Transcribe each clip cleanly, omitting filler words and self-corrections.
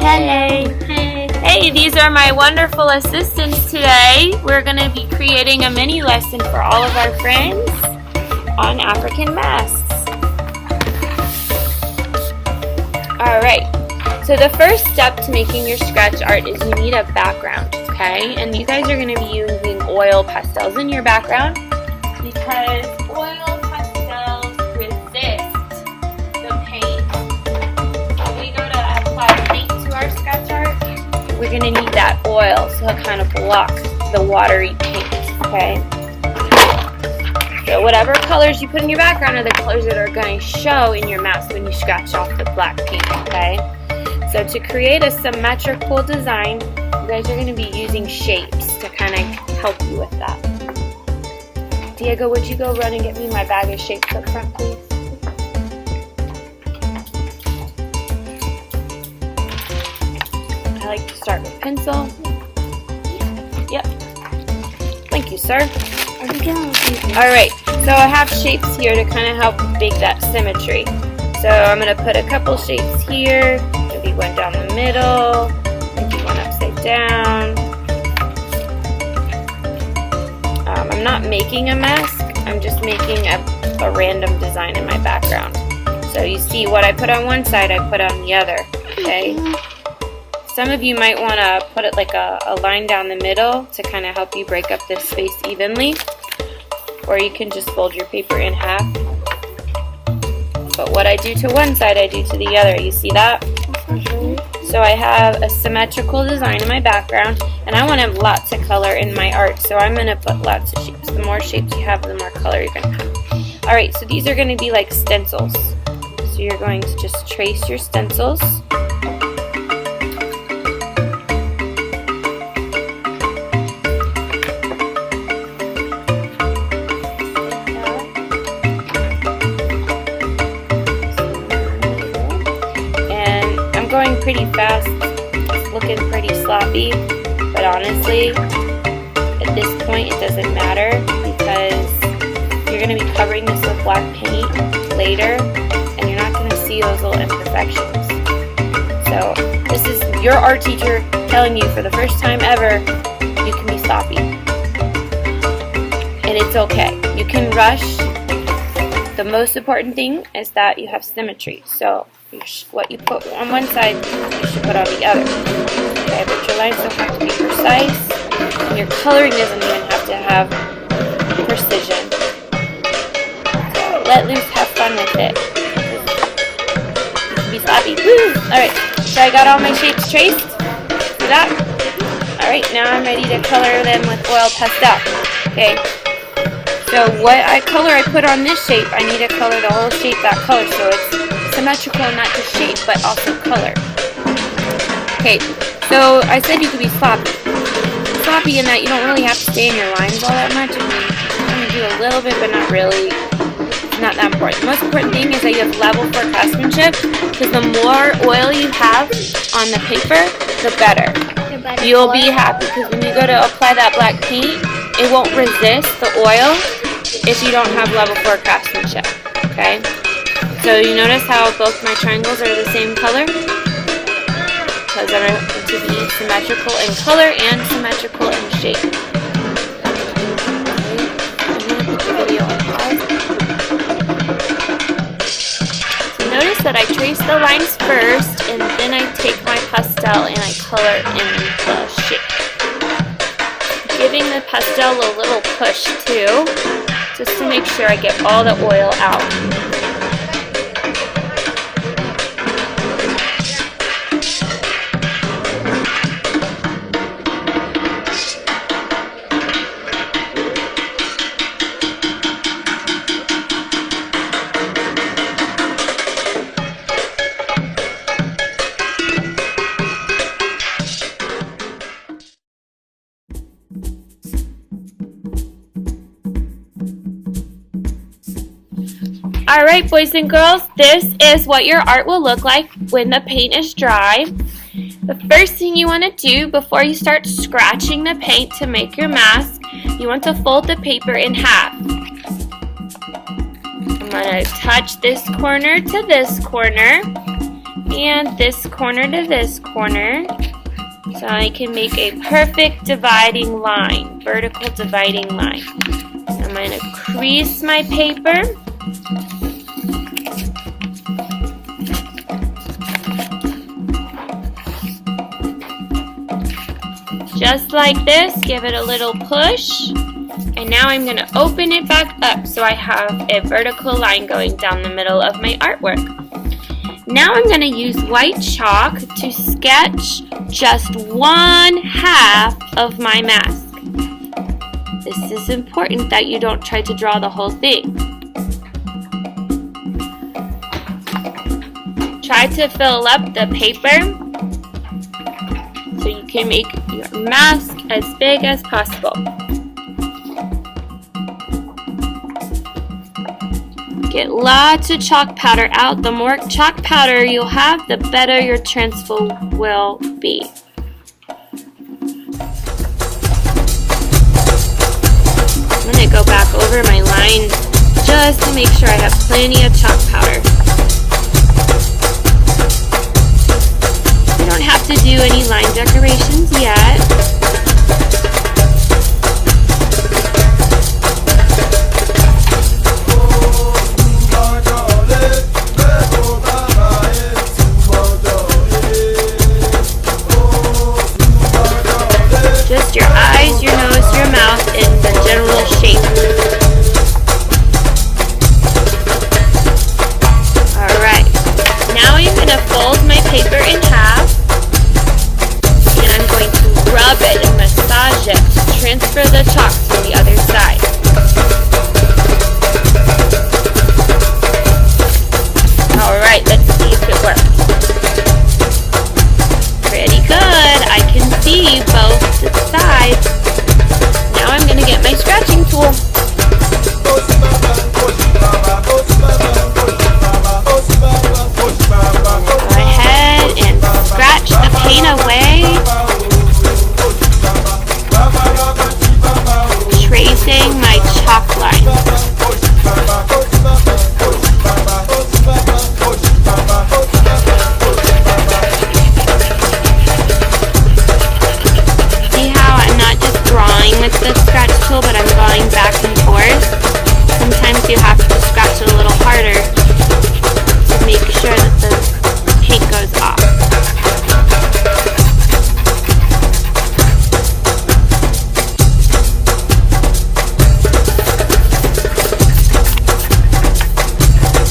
Hello. Hey, these are my wonderful assistants today. We're going to be creating a mini lesson for all of our friends on African masks. Alright, so the first step to making your scratch art is you need a background, okay? And you guys are going to be using oil pastels in your background because oil pastels resist the paint. When we go to apply paint to our scratch art, we're going to need that oil so it kind of blocks the watery paint, okay? So whatever colors you put in your background are the colors that are going to show in your mask when you scratch off the black paint, okay? So to create a symmetrical design, you guys are going to be using shapes to kind of help you with that. Diego, would you go run and get me my bag of shapes up front, please? I like to start with pencil. Yep. Thank you, sir. Alright, so I have shapes here to kind of help make that symmetry. So I'm going to put a couple shapes here, maybe one down the middle, maybe one upside down. I'm not making a mask, I'm just making a random design in my background. So you see what I put on one side, I put on the other, okay? Some of you might want to put it like a line down the middle to kind of help you break up this space evenly. Or you can just fold your paper in half. But what I do to one side, I do to the other. You see that? So I have a symmetrical design in my background, and I want to have lots of color in my art, so I'm going to put lots of shapes. The more shapes you have, the more color you're going to have. Alright, so these are going to be like stencils. So you're going to just trace your stencils. Going pretty fast, it's looking pretty sloppy, but honestly, at this point it doesn't matter because you're going to be covering this with black paint later and you're not going to see those little imperfections. So this is your art teacher telling you for the first time ever you can be sloppy. And it's okay. You can rush. The most important thing is that you have symmetry. So what you put on one side, you should put on the other. Okay, but your lines don't have to be precise, and your coloring doesn't even have to have precision. So let loose, have fun with it. You can be sloppy. Woo! Alright, so I got all my shapes traced. See that? Alright, now I'm ready to color them with oil pastel. Okay. So what color I put on this shape, I need to color the whole shape that color, so it's symmetrical, not just shape, but also color. Okay, so I said you could be sloppy. Sloppy in that you don't really have to stay in your lines all that much. I mean, you're going to do a little bit, but not really. It's not that important. The most important thing is that you have level for craftsmanship, because the more oil you have on the paper, the better. You'll be happy, because when you go to apply that black paint, it won't resist the oil if you don't have level 4 craftsmanship, okay? So you notice how both my triangles are the same color? Because they're going to be symmetrical in color and symmetrical in shape. I'm going to put the video on pause. So notice that I trace the lines first, and then I take my pastel and I color in the shape. Giving the pastel a little push too, just to make sure I get all the oil out. Alright, boys and girls, this is what your art will look like when the paint is dry. The first thing you want to do before you start scratching the paint to make your mask, you want to fold the paper in half. I'm going to touch this corner to this corner, and this corner to this corner, so I can make a perfect dividing line, vertical dividing line. I'm going to crease my paper. Just like this, give it a little push. And now I'm going to open it back up so I have a vertical line going down the middle of my artwork. Now I'm going to use white chalk to sketch just 1/2 of my mask. This is important that you don't try to draw the whole thing. Try to fill up the paper so you can make your mask as big as possible. Get lots of chalk powder out. The more chalk powder you'll have, the better your transfer will be. I'm going to go back over my line just to make sure I have plenty of chalk powder. You don't have to do any line decorations yet. Just your eyes, your nose, your mouth, and the general shape. Alright, now I'm going to fold my paper in half, and I'm going to rub it and massage it to transfer the chalk to the other side. Alright, let's see if it works. Pretty good. I can see both sides. Now I'm going to get my scratching tool. Go ahead and scratch the paint away. Tracing my chalk line. With the scratch tool, but I'm going back and forth. Sometimes you have to scratch it a little harder to make sure that the paint goes off.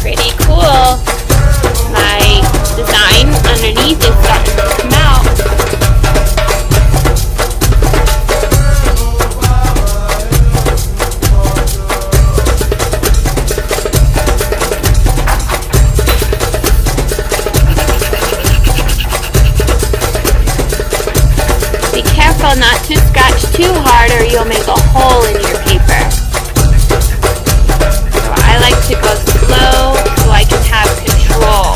Pretty cool. My design underneath is starting to come out. Not to scratch too hard or you'll make a hole in your paper. So I like to go slow so I can have control.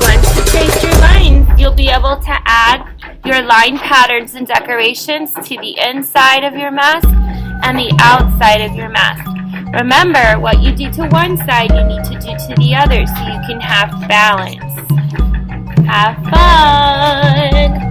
Once you trace your lines, you'll be able to add your line patterns and decorations to the inside of your mask and the outside of your mask. Remember, what you do to one side, you need to do to the other so you can have balance. Have fun!